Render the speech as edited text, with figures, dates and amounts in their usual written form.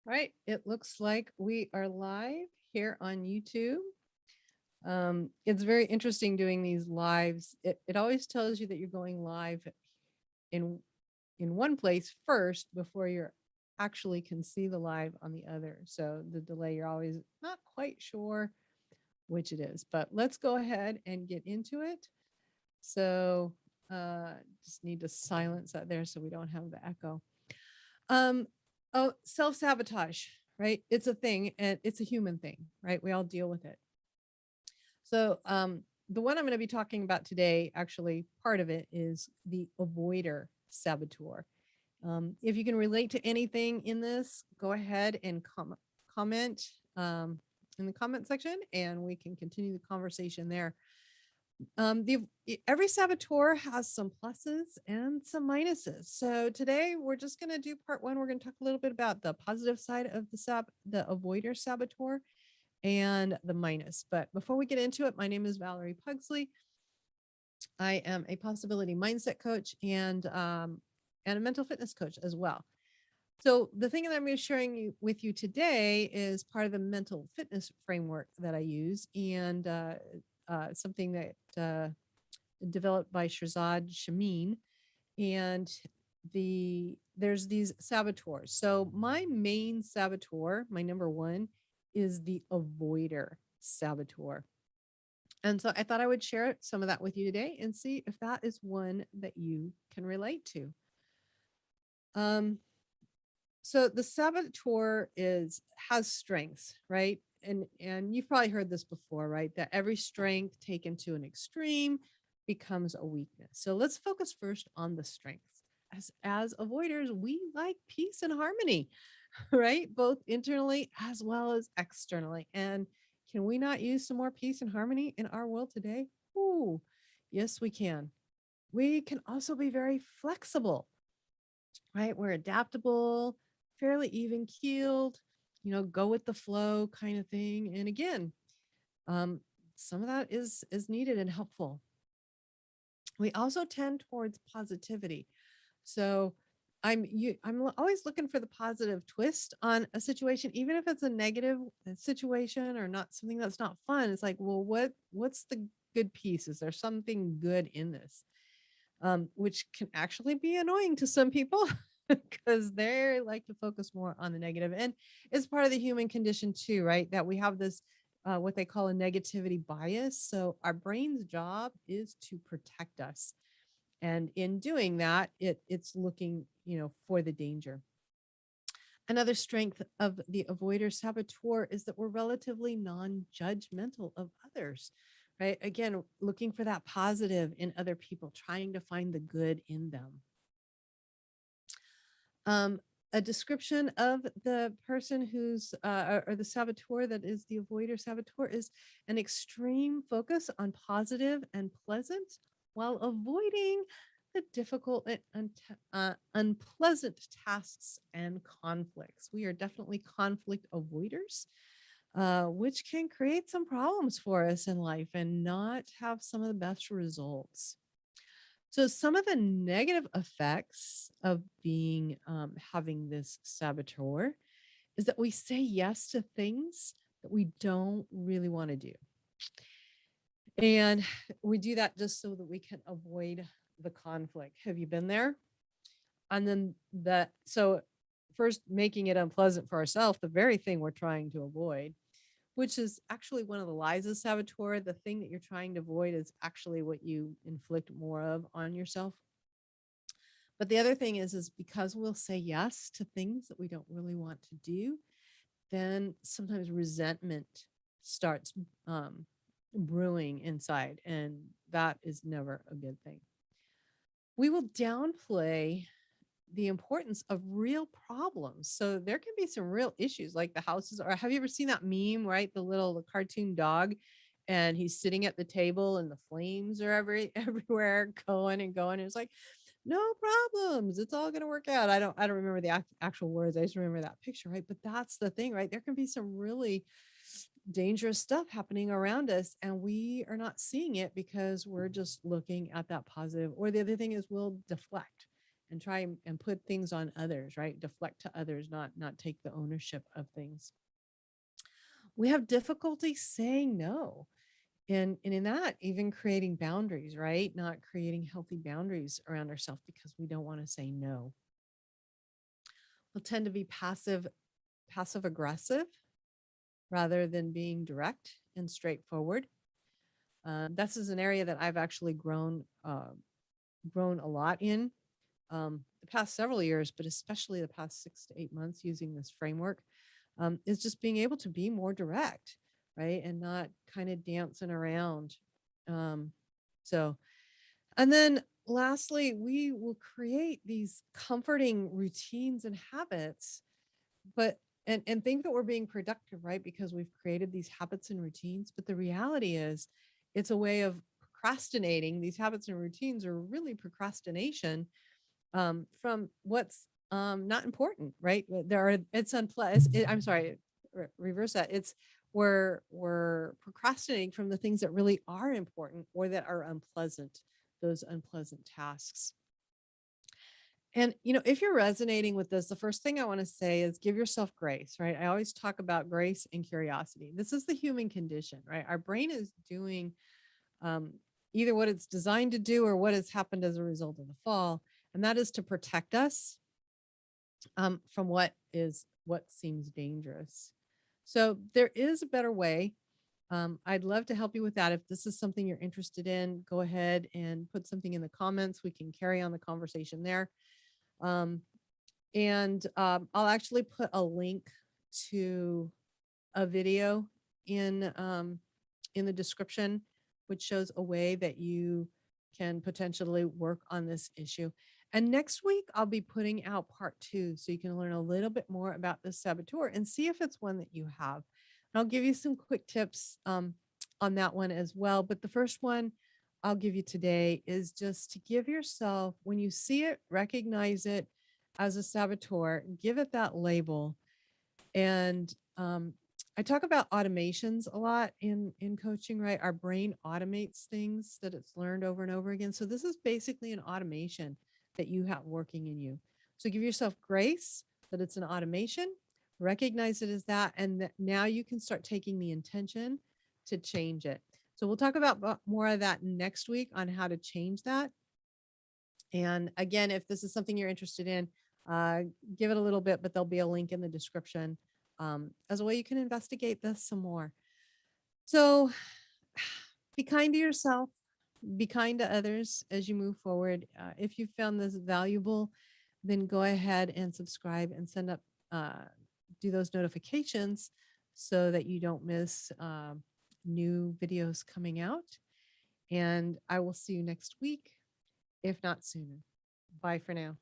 All right, it looks like we are live here on YouTube. It's very interesting doing these lives. It always tells you that you're going live in in one place first before you're actually can see the live on the other. So the delay, you're always not quite sure which it is. But let's go ahead and get into it. So just need to silence that there so we don't have the echo. Um, oh, self-sabotage, right? It's a thing and it's a human thing, right? We all deal with it. So the one I'm going to be talking about today, actually, part of it is the avoider saboteur. If you can relate to anything in this, go ahead and comment in the comment section and we can continue the conversation there. Every saboteur has some pluses and some minuses. So today we're just going to do part one. We're going to talk a little bit about the positive side of the avoider saboteur and the minus. But before we get into it, my name is Valerie Pugsley. I am a possibility mindset coach and a mental fitness coach as well. So the thing that I'm going to be sharing with you today is part of the mental fitness framework that I use and something that developed by Shirzad Shamin. And there's these saboteurs. So my main saboteur, my number one, is the avoider saboteur. And so I thought I would share some of that with you today and see if that is one that you can relate to. So the saboteur has strengths, right? And you've probably heard this before, right? That every strength taken to an extreme becomes a weakness. So let's focus first on the strengths. As avoiders, we like peace and harmony, right? Both internally as well as externally. And can we not use some more peace and harmony in our world today? Ooh, yes, we can. We can also be very flexible, right? We're adaptable, fairly even keeled, go with the flow kind of thing. And again, some of that is needed and helpful. We also tend towards positivity. So I'm always looking for the positive twist on a situation, even if it's a negative situation or not something that's not fun. It's like, well, what's the good piece? Is there something good in this? Which can actually be annoying to some people because they like to focus more on the negative. And it's part of the human condition too, right? That we have this what they call a negativity bias. So our brain's job is to protect us. And in doing that, it's looking, for the danger. Another strength of the avoider saboteur is that we're relatively non-judgmental of others, right? Again, looking for that positive in other people, trying to find the good in them. A description of the person who's or the saboteur that is the avoider saboteur is an extreme focus on positive and pleasant while avoiding the difficult and unpleasant tasks and conflicts. We are definitely conflict avoiders, which can create some problems for us in life and not have some of the best results. So some of the negative effects of being having this saboteur is that we say yes to things that we don't really want to do. And we do that just so that we can avoid the conflict. Have you been there? And then so first making it unpleasant for ourselves, the very thing we're trying to avoid, which is actually one of the lies of saboteur. The thing that you're trying to avoid is actually what you inflict more of on yourself. But the other thing is because we'll say yes to things that we don't really want to do, then sometimes resentment starts brewing inside, and that is never a good thing. We will downplay the importance of real problems. So there can be some real issues like the houses. Or have you ever seen that meme, right? The cartoon dog, and he's sitting at the table and the flames are everywhere going and going. And it's like, no problems. It's all going to work out. I don't remember the actual words. I just remember that picture, right? But that's the thing, right? There can be some really dangerous stuff happening around us and we are not seeing it because we're just looking at that positive. Or the other thing is we'll deflect and try and put things on others, right? Deflect to others, not take the ownership of things. We have difficulty saying no. And in that, even creating boundaries, right? Not creating healthy boundaries around ourselves because we don't want to say no. We'll tend to be passive aggressive rather than being direct and straightforward. This is an area that I've actually grown a lot in the past several years, but especially the past 6 to 8 months using this framework, is just being able to be more direct, right? And not kind of dancing around. Um, so, and then lastly, we will create these comforting routines and habits, but and think that we're being productive, right? Because we've created these habits and routines. But the reality is it's a way of procrastinating. These habits and routines are really procrastination from what's not important, right? There are it's unpleasant. I'm sorry, reverse that. It's we're procrastinating from the things that really are important or that are unpleasant, those unpleasant tasks. And if you're resonating with this, the first thing I want to say is give yourself grace, right? I always talk about grace and curiosity. This is the human condition, right? Our brain is doing um, either what it's designed to do or what has happened as a result of the fall, and that is to protect us from what seems dangerous. So there is a better way. I'd love to help you with that. If this is something you're interested in, go ahead and put something in the comments. We can carry on the conversation there. I'll actually put a link to a video in the description, which shows a way that you can potentially work on this issue. And next week, I'll be putting out part 2 so you can learn a little bit more about the saboteur and see if it's one that you have. And I'll give you some quick tips on that one as well. But the first one I'll give you today is just to give yourself, when you see it, recognize it as a saboteur, give it that label. And I talk about automations a lot in coaching, right? Our brain automates things that it's learned over and over again. So this is basically an automation that you have working in you. So give yourself grace that it's an automation, recognize it as that, and that now you can start taking the intention to change it. So we'll talk about more of that next week on how to change that. And again, if this is something you're interested in, give it a little bit, but there'll be a link in the description as a way you can investigate this some more. So be kind to yourself, be kind to others as you move forward. If you found this valuable, then go ahead and subscribe and send up, do those notifications so that you don't miss new videos coming out. And I will see you next week, if not sooner. Bye for now.